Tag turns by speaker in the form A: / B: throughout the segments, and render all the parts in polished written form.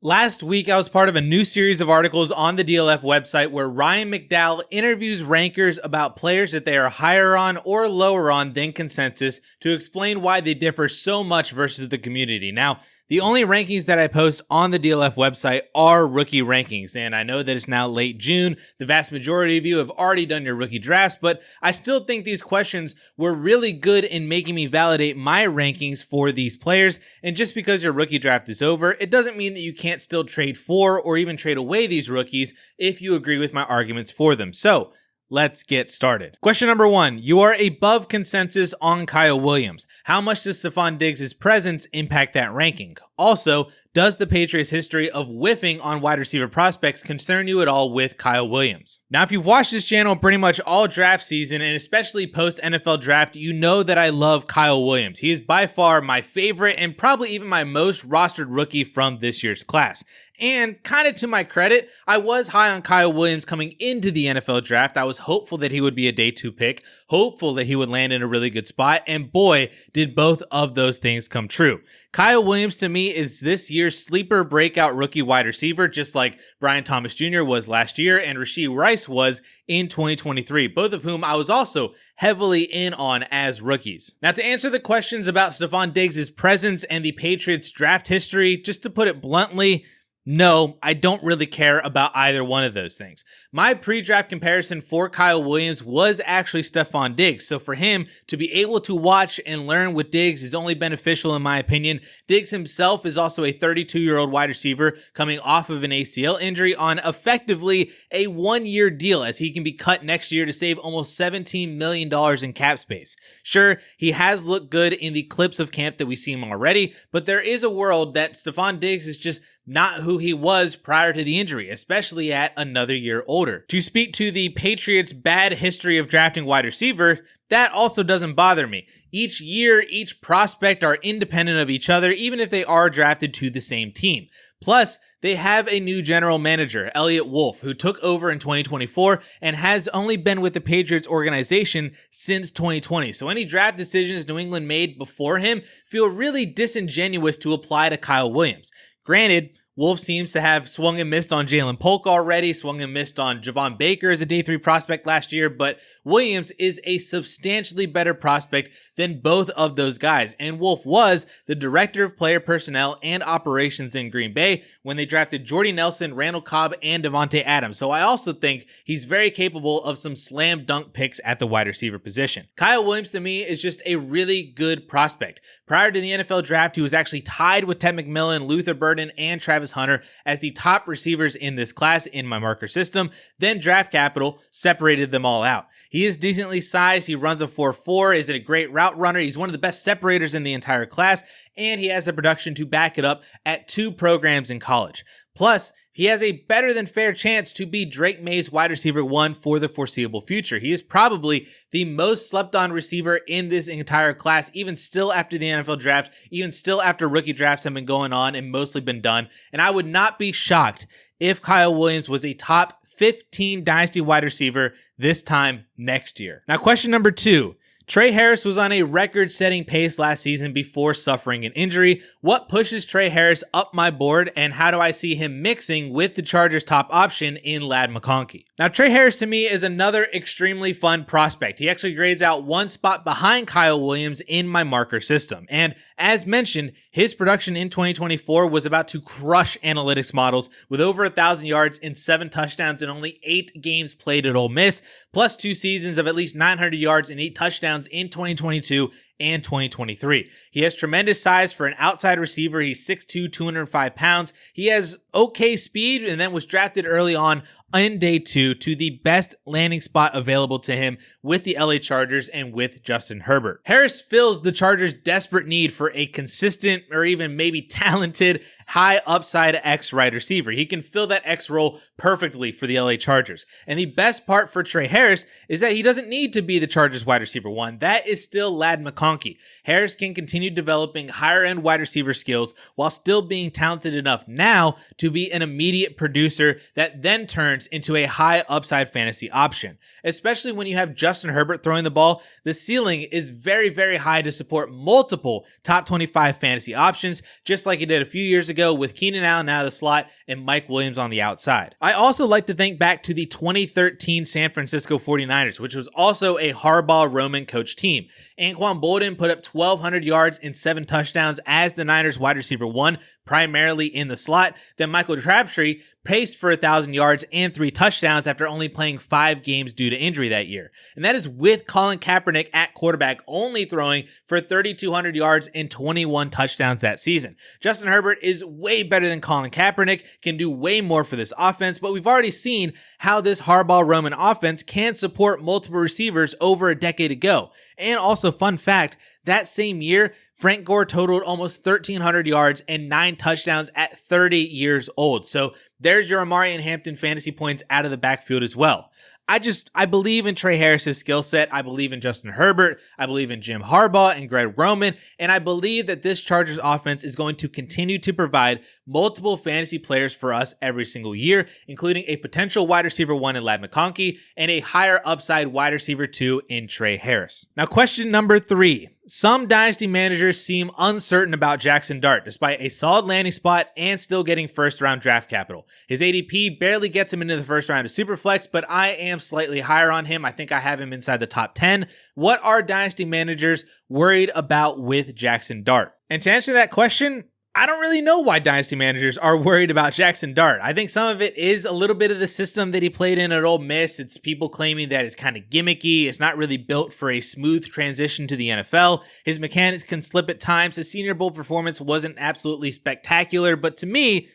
A: Last week, I was part of a new series of articles on the DLF website where Ryan McDowell interviews rankers about players that they are higher on or lower on than consensus to explain why they differ so much versus the community. Now, the only rankings that I post on the DLF website are rookie rankings, and I know that it's now late June. The vast majority of you have already done your rookie drafts, but I still think these questions were really good in making me validate my rankings for these players. And just because your rookie draft is over, it doesn't mean that you can't still trade for or even trade away these rookies if you agree with my arguments for them. So, let's get started. Question number 1. You are above consensus on Kyle Williams. How much does Stefon Diggs' presence impact that ranking? Also, does the Patriots' history of whiffing on wide receiver prospects concern you at all with Kyle Williams? Now, if you've watched this channel pretty much all draft season, and especially post-NFL draft, you know that I love Kyle Williams. He is by far my favorite and probably even my most rostered rookie from this year's class. And kind of to my credit, I was high on Kyle Williams coming into the NFL draft. I was hopeful that he would be a day 2 pick, hopeful that he would land in a really good spot, and boy, did both of those things come true. Kyle Williams to me is this year's sleeper breakout rookie wide receiver, just like Brian Thomas Jr. was last year and Rashee Rice was in 2023, both of whom I was also heavily in on as rookies. Now, to answer the questions about Stefon Diggs' presence and the Patriots' draft history, just to put it bluntly, no, I don't really care about either one of those things. My pre-draft comparison for Kyle Williams was actually Stefon Diggs, so for him to be able to watch and learn with Diggs is only beneficial in my opinion. Diggs himself is also a 32-year-old wide receiver coming off of an ACL injury on effectively a 1-year deal, as he can be cut next year to save almost $17 million in cap space. Sure, he has looked good in the clips of camp that we see him already, but there is a world that Stefon Diggs is just not who he was prior to the injury, especially at another year older. To speak to the Patriots' bad history of drafting wide receiver, that also doesn't bother me. Each year, each prospect are independent of each other, even if they are drafted to the same team. Plus, they have a new general manager, Elliott Wolf, who took over in 2024 and has only been with the Patriots organization since 2020. So any draft decisions New England made before him feel really disingenuous to apply to Kyle Williams. Granted, Wolf seems to have swung and missed on Jalen Polk already, swung and missed on Javon Baker as a day 3 prospect last year, but Williams is a substantially better prospect than both of those guys. And Wolf was the director of player personnel and operations in Green Bay when they drafted Jordy Nelson, Randall Cobb, and Devontae Adams. So I also think he's very capable of some slam dunk picks at the wide receiver position. Kyle Williams to me is just a really good prospect. Prior to the NFL draft, he was actually tied with Ted McMillan, Luther Burden, and Travis Hunter as the top receivers in this class in my marker system. Then Draft Capital separated them all out. He is decently sized. He runs a 4.4, is a great route runner. He's one of the best separators in the entire class, and he has the production to back it up at 2 programs in college. Plus, he has a better than fair chance to be Drake May's wide receiver 1 for the foreseeable future. He is probably the most slept on receiver in this entire class, even still after the NFL draft, even still after rookie drafts have been going on and mostly been done. And I would not be shocked if Kyle Williams was a top 15 Dynasty wide receiver this time next year. Now, question number 2. Tre Harris was on a record-setting pace last season before suffering an injury. What pushes Tre Harris up my board, and how do I see him mixing with the Chargers' top option in Ladd McConkey? Now, Tre Harris to me is another extremely fun prospect. He actually grades out 1 spot behind Kyle Williams in my marker system. And as mentioned, his production in 2024 was about to crush analytics models with over 1,000 yards and 7 touchdowns in only 8 games played at Ole Miss, plus 2 seasons of at least 900 yards and 8 touchdowns in 2022 and 2023. He has tremendous size for an outside receiver. He's 6'2", 205 pounds. He has okay speed and then was drafted early on in day 2 to the best landing spot available to him with the LA Chargers and with Justin Herbert. Harris fills the Chargers' desperate need for a consistent or even maybe talented high upside X wide receiver. He can fill that X role perfectly for the LA Chargers. And the best part for Tre Harris is that he doesn't need to be the Chargers wide receiver 1. That is still Ladd McConkey. McConkey. Harris can continue developing higher-end wide receiver skills while still being talented enough now to be an immediate producer that then turns into a high upside fantasy option. Especially when you have Justin Herbert throwing the ball, the ceiling is very, very high to support multiple top 25 fantasy options, just like it did a few years ago with Keenan Allen out of the slot and Mike Williams on the outside. I also like to think back to the 2013 San Francisco 49ers, which was also a Harbaugh-Roman coach team. Anquan Boldin put up 1,200 yards and 7 touchdowns as the Niners wide receiver 1, primarily in the slot. Then Michael Crabtree paced for 1,000 yards and 3 touchdowns after only playing 5 games due to injury that year. And that is with Colin Kaepernick at quarterback only throwing for 3,200 yards and 21 touchdowns that season. Justin Herbert is way better than Colin Kaepernick, can do way more for this offense, but we've already seen how this Harbaugh-Roman offense can support multiple receivers over a decade ago. And also, fun fact, that same year, Frank Gore totaled almost 1,300 yards and 9 touchdowns at 30 years old. So there's your Amari and Hampton fantasy points out of the backfield as well. I believe in Tre Harris's skill set. I believe in Justin Herbert. I believe in Jim Harbaugh and Greg Roman. And I believe that this Chargers offense is going to continue to provide multiple fantasy players for us every single year, including a potential wide receiver 1 in Ladd McConkey and a higher upside wide receiver 2 in Tre Harris. Now, question number 3. Some Dynasty managers seem uncertain about Jaxson Dart, despite a solid landing spot and still getting first-round draft capital. His ADP barely gets him into the first round of Superflex, but I am slightly higher on him. I think I have him inside the top 10. What are Dynasty managers worried about with Jaxson Dart? And to answer that question, I don't really know why Dynasty managers are worried about Jaxson Dart. I think some of it is a little bit of the system that he played in at Ole Miss. It's people claiming that it's kind of gimmicky. It's not really built for a smooth transition to the NFL. His mechanics can slip at times. His Senior Bowl performance wasn't absolutely spectacular, but to me,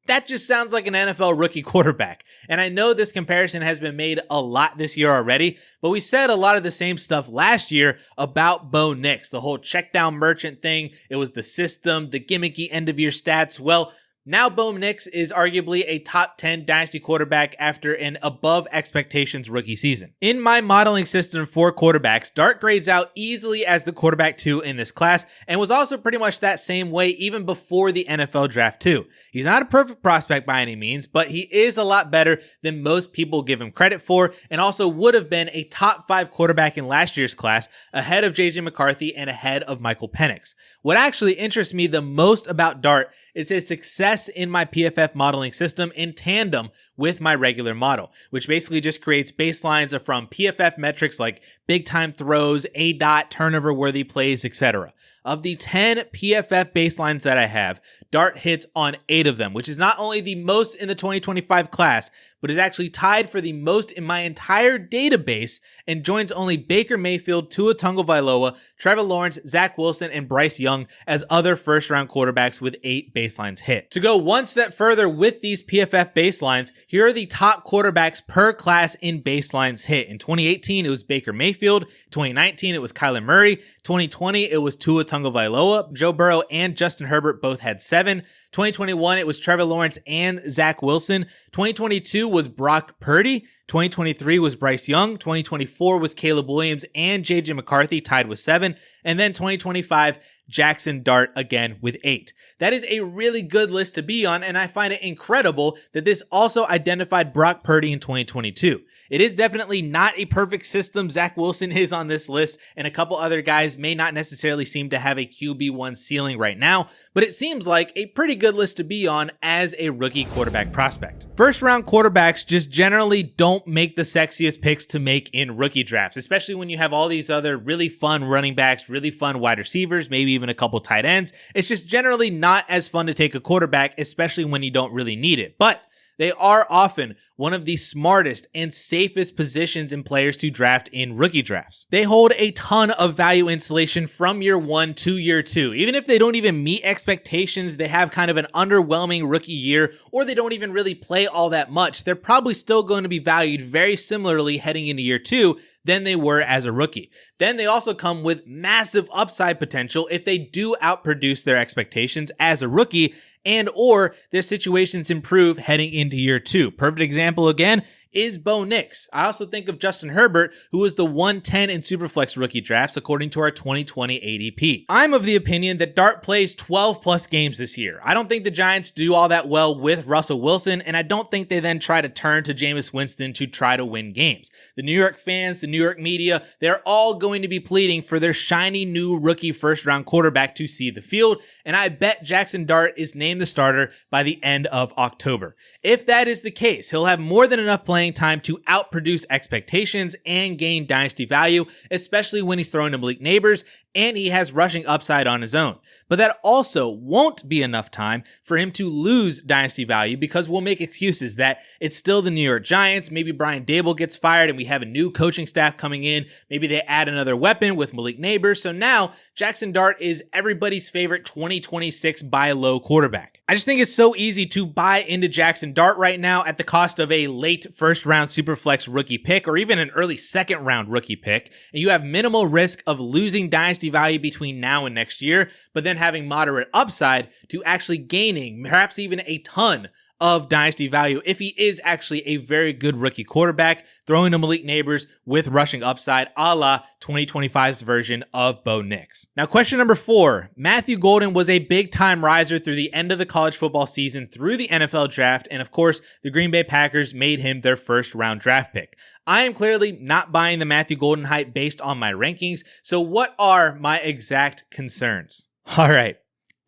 A: that just sounds like an NFL rookie quarterback. And I know this comparison has been made a lot this year already, but we said a lot of the same stuff last year about Bo Nix, the whole check down merchant thing. It was the system, the gimmicky end of year stats. Well, now Bo Nix is arguably a top 10 Dynasty quarterback after an above expectations rookie season. In my modeling system for quarterbacks, Dart grades out easily as the quarterback 2 in this class and was also pretty much that same way even before the NFL draft too. He's not a perfect prospect by any means, but he is a lot better than most people give him credit for and also would have been a top 5 quarterback in last year's class, ahead of JJ McCarthy and ahead of Michael Penix. What actually interests me the most about Dart is his success in my PFF modeling system in tandem with my regular model, which basically just creates baselines from PFF metrics like big time throws, ADOT, turnover worthy plays, etc. Of the 10 PFF baselines that I have, Dart hits on 8 of them, which is not only the most in the 2025 class, but is actually tied for the most in my entire database and joins only Baker Mayfield, Tua Tagovailoa, Trevor Lawrence, Zach Wilson, and Bryce Young as other first-round quarterbacks with 8 baselines hit. To go one step further with these PFF baselines, here are the top quarterbacks per class in baselines hit. In 2018, it was Baker Mayfield. 2019, it was Kyler Murray. 2020, it was Tua Tagovailoa. Joe Burrow and Justin Herbert both had 7. 2021, it was Trevor Lawrence and Zach Wilson. 2022 was Brock Purdy. 2023 was Bryce Young. 2024 was Caleb Williams and JJ McCarthy, tied with 7. And then 2025, Jaxson Dart again with 8. That is a really good list to be on, and I find it incredible that this also identified Brock Purdy in 2022. It is definitely not a perfect system. Zach Wilson is on this list, and a couple other guys may not necessarily seem to have a QB1 ceiling right now, but it seems like a pretty good list to be on as a rookie quarterback prospect. First round quarterbacks just generally don't make the sexiest picks to make in rookie drafts, especially when you have all these other really fun running backs, really fun wide receivers, maybe even a couple tight ends. It's just generally not as fun to take a quarterback, especially when you don't really need it. But they are often one of the smartest and safest positions in players to draft in rookie drafts. They hold a ton of value insulation from year 1 to year 2. Even if they don't even meet expectations, they have kind of an underwhelming rookie year, or they don't even really play all that much, they're probably still going to be valued very similarly heading into year 2 than they were as a rookie. Then they also come with massive upside potential if they do outproduce their expectations as a rookie, and or their situations improve heading into year 2. Perfect example again is Bo Nix. I also think of Justin Herbert, who was the 110 in Superflex rookie drafts according to our 2020 ADP. I'm of the opinion that Dart plays 12 plus games this year. I don't think the Giants do all that well with Russell Wilson, and I don't think they then try to turn to Jameis Winston to try to win games. The New York fans, the New York media, they're all going to be pleading for their shiny new rookie first-round quarterback to see the field, and I bet Jaxson Dart is named the starter by the end of October. If that is the case, he'll have more than enough playing time to outproduce expectations and gain dynasty value, especially when he's throwing to Malik Neighbors and he has rushing upside on his own. But that also won't be enough time for him to lose dynasty value because we'll make excuses that it's still the New York Giants. Maybe Brian Daboll gets fired and we have a new coaching staff coming in. Maybe they add another weapon with Malik Neighbors. So now Jaxson Dart is everybody's favorite 2026 buy low quarterback. I just think it's so easy to buy into Jaxson Dart right now at the cost of a late first round Superflex rookie pick or even an early second round rookie pick. And you have minimal risk of losing dynasty value between now and next year, but then having moderate upside to actually gaining perhaps even a ton of dynasty value if he is actually a very good rookie quarterback, throwing to Malik Neighbors with rushing upside a la 2025's version of Bo Nix. Now, question number 4. Matthew Golden was a big-time riser through the end of the college football season through the NFL draft, and of course, the Green Bay Packers made him their first-round draft pick. I am clearly not buying the Matthew Golden hype based on my rankings, so what are my exact concerns? All right.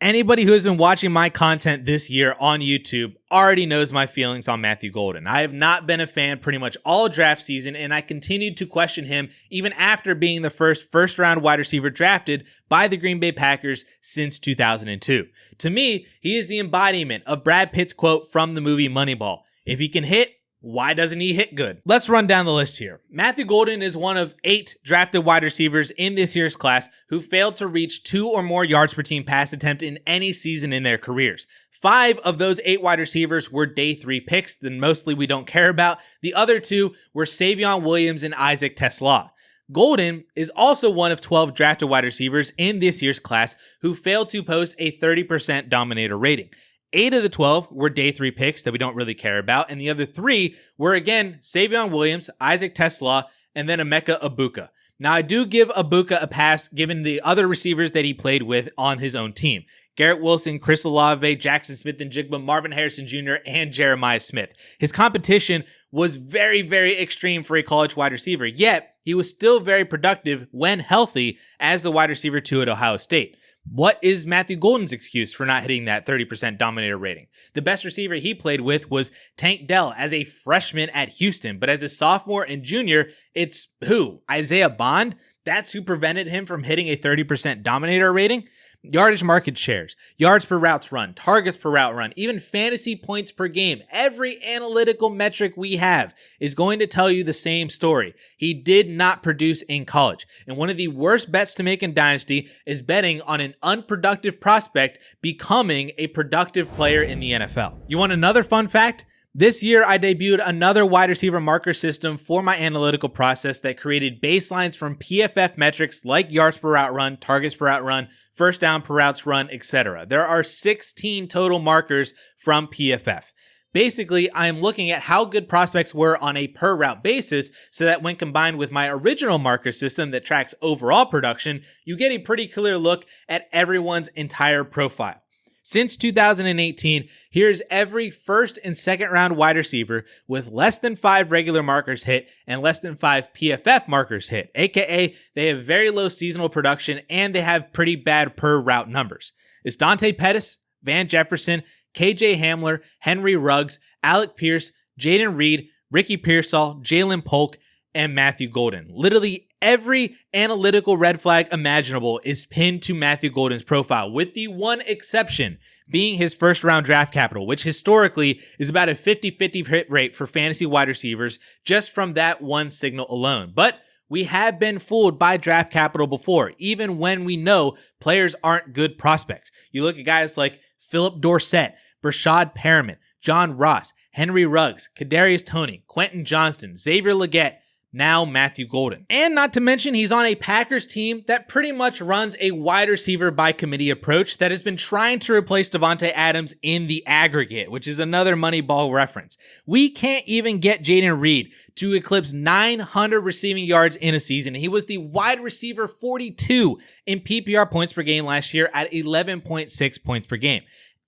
A: Anybody who has been watching my content this year on YouTube already knows my feelings on Matthew Golden. I have not been a fan pretty much all draft season, and I continued to question him even after being the first-round wide receiver drafted by the Green Bay Packers since 2002. To me, he is the embodiment of Brad Pitt's quote from the movie Moneyball. If he can hit, why doesn't he hit good? Let's run down the list here. Matthew Golden is one of 8 drafted wide receivers in this year's class who failed to reach 2 or more yards per team pass attempt in any season in their careers. 5 of those 8 wide receivers were day 3 picks, then mostly we don't care about. The other 2 were Savion Williams and Isaac Tesla. Golden is also one of 12 drafted wide receivers in this year's class who failed to post a 30% dominator rating. 8 of the 12 were day 3 picks that we don't really care about, and the other 3 were, again, Savion Williams, Isaac Tesla, and then Emeka Egbuka. Now, I do give Egbuka a pass given the other receivers that he played with on his own team. Garrett Wilson, Chris Olave, Jackson Smith-Njigba, Marvin Harrison Jr., and Jeremiah Smith. His competition was very, very extreme for a college wide receiver, yet he was still very productive when healthy as the wide receiver 2 at Ohio State. What is Matthew Golden's excuse for not hitting that 30% dominator rating? The best receiver he played with was Tank Dell as a freshman at Houston, but as a sophomore and junior, it's who? Isaiah Bond? That's who prevented him from hitting a 30% dominator rating? Yardage market shares, yards per routes run, targets per route run, even fantasy points per game. Every analytical metric we have is going to tell you the same story. He did not produce in college. And one of the worst bets to make in Dynasty is betting on an unproductive prospect becoming a productive player in the NFL. You want another fun fact? This year, I debuted another wide receiver marker system for my analytical process that created baselines from PFF metrics like yards per route run, targets per route run, first down per routes run, etc. There are 16 total markers from PFF. Basically, I am looking at how good prospects were on a per route basis so that when combined with my original marker system that tracks overall production, you get a pretty clear look at everyone's entire profile. Since 2018, here's every first and second round wide receiver with less than 5 regular markers hit and less than 5 PFF markers hit, aka they have very low seasonal production and they have pretty bad per route numbers. It's Dante Pettis, Van Jefferson, KJ Hamler, Henry Ruggs, Alec Pierce, Jaden Reed, Ricky Pearsall, Jalen Polk, and Matthew Golden. Literally every analytical red flag imaginable is pinned to Matthew Golden's profile, with the one exception being his first round draft capital, which historically is about a 50-50 hit rate for fantasy wide receivers just from that one signal alone. But we have been fooled by draft capital before, even when we know players aren't good prospects. You look at guys like Philip Dorsett, Brashad Perriman, John Ross, Henry Ruggs, Kadarius Toney, Quentin Johnston, Xavier Legette. now Matthew Golden. And not to mention, he's on a Packers team that pretty much runs a wide receiver by committee approach that has been trying to replace Davante Adams in the aggregate, which is another Moneyball reference. We can't even get Jayden Reed to eclipse 900 receiving yards in a season. He was the wide receiver 42 in PPR points per game last year at 11.6 points per game.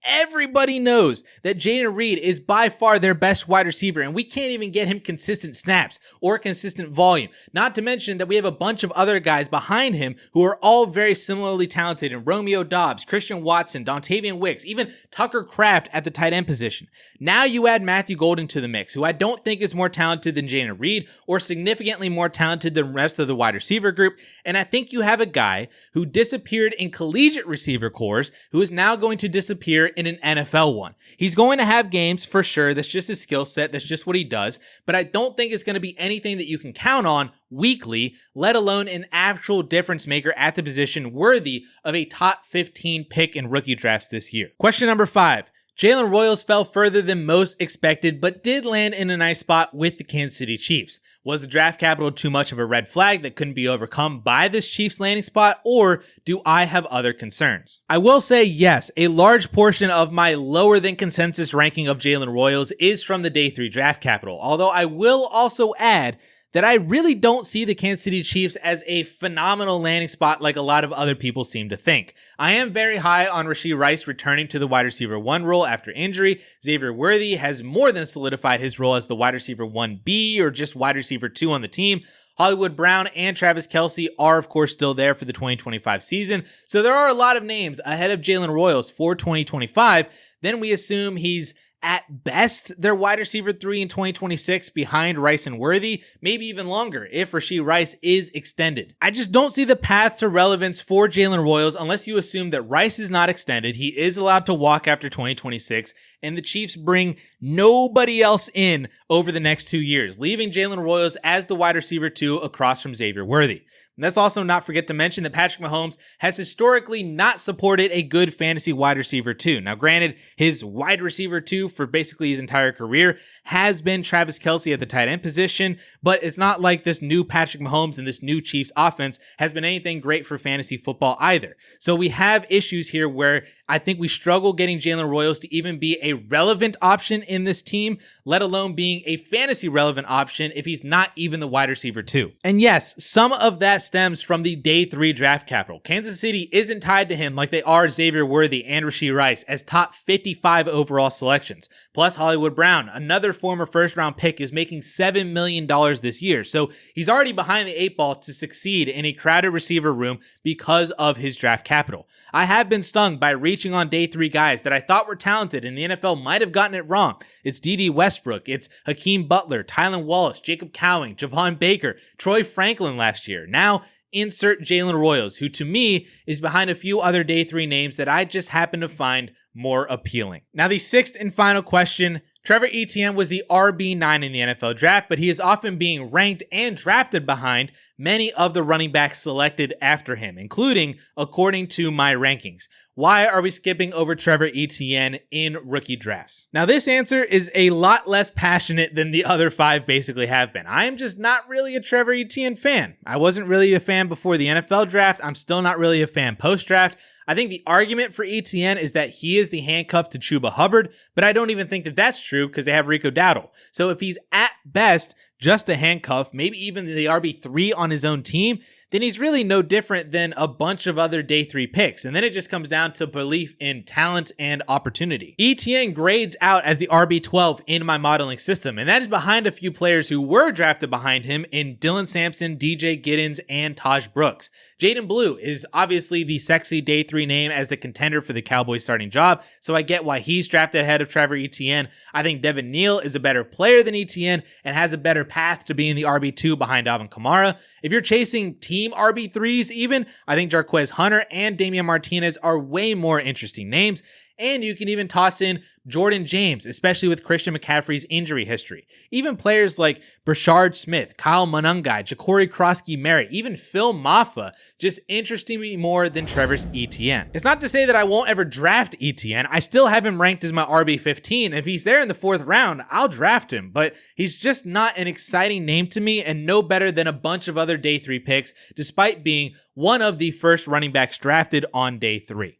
A: Everybody knows that Jayden Reed is by far their best wide receiver, and we can't even get him consistent snaps or consistent volume. Not to mention that we have a bunch of other guys behind him who are all very similarly talented in Romeo Doubs, Christian Watson, Dontavian Wicks, even Tucker Kraft at the tight end position. Now you add Matthew Golden to the mix, who I don't think is more talented than Jayden Reed or significantly more talented than the rest of the wide receiver group, and I think you have a guy who disappeared in collegiate receiver cores who is now going to disappear in an NFL one. He's going to have games for sure. That's just his skill set. That's just what he does. But I don't think it's going to be anything that you can count on weekly, let alone an actual difference maker at the position worthy of a top 15 pick in rookie drafts this year. Question number 5. Jalen Royals fell further than most expected, but did land in a nice spot with the Kansas City Chiefs. Was the draft capital too much of a red flag that couldn't be overcome by this Chiefs landing spot, or do I have other concerns? I will say yes, a large portion of my lower than consensus ranking of Jalen Royals is from the day 3 draft capital, although I will also add that I really don't see the Kansas City Chiefs as a phenomenal landing spot like a lot of other people seem to think. I am very high on Rashee Rice returning to the wide receiver 1 role after injury. Xavier Worthy has more than solidified his role as the wide receiver 1B or just wide receiver 2 on the team. Hollywood Brown and Travis Kelce are, of course, still there for the 2025 season. So there are a lot of names ahead of Jalen Royals for 2025. Then we assume he's at best their wide receiver 3 in 2026 behind Rice and Worthy, maybe even longer if Rashee Rice is extended. I just don't see the path to relevance for Jalen Royals unless you assume that Rice is not extended, he is allowed to walk after 2026, and the Chiefs bring nobody else in over the next 2 years, leaving Jalen Royals as the wide receiver 2 across from Xavier Worthy. Let's also not forget to mention that Patrick Mahomes has historically not supported a good fantasy wide receiver 2. Now, granted, his wide receiver 2 for basically his entire career has been Travis Kelce at the tight end position, but it's not like this new Patrick Mahomes and this new Chiefs offense has been anything great for fantasy football either. So we have issues here where I think we struggle getting Jalen Royals to even be a relevant option in this team, let alone being a fantasy relevant option if he's not even the wide receiver 2. And yes, some of that stems from the day 3 draft capital. Kansas City isn't tied to him like they are Xavier Worthy and Rashee Rice as top 55 overall selections. Plus Hollywood Brown, another former first round pick, is making $7 million this year. So he's already behind the 8 ball to succeed in a crowded receiver room because of his draft capital. I have been stung by reaching on day 3 guys that I thought were talented and the NFL might have gotten it wrong. It's D.D. Westbrook, it's Hakeem Butler, Tylan Wallace, Jacob Cowing, Javon Baker, Troy Franklin last year. Now, insert Jalen Royals, who to me is behind a few other day 3 names that I just happen to find more appealing. Now, the 6th and final question. Trevor Etienne was the RB9 in the NFL draft, but he is often being ranked and drafted behind many of the running backs selected after him, including according to my rankings. Why are we skipping over Trevor Etienne in rookie drafts? Now, this answer is a lot less passionate than the other 5 basically have been. I am just not really a Trevor Etienne fan. I wasn't really a fan before the NFL draft. I'm still not really a fan post-draft. I think the argument for Etienne is that he is the handcuff to Chuba Hubbard, but I don't even think that that's true because they have Rico Dowdle. So if he's at best just a handcuff, maybe even the RB3 on his own team, then he's really no different than a bunch of other day 3 picks. And then it just comes down to belief in talent and opportunity. Etienne grades out as the RB12 in my modeling system, and that is behind a few players who were drafted behind him in Dylan Sampson, DJ Giddens, and Taj Brooks. Jaden Blue is obviously the sexy day 3 name as the contender for the Cowboys starting job, so I get why he's drafted ahead of Trevor Etienne. I think Devin Neal is a better player than Etienne and has a better path to being the RB2 behind Alvin Kamara. If you're chasing team RB3s even, I think Jarquez Hunter and Damian Martinez are way more interesting names. And you can even toss in Jordan James, especially with Christian McCaffrey's injury history. Even players like Brashard Smith, Kyle Monangai, Ja'Cory Krosky-Merritt, even Phil Maffa just interesting me more than Trevor's Etienne. It's not to say that I won't ever draft Etienne. I still have him ranked as my RB15. If he's there in the 4th round, I'll draft him, but he's just not an exciting name to me and no better than a bunch of other day 3 picks, despite being one of the first running backs drafted on day 3.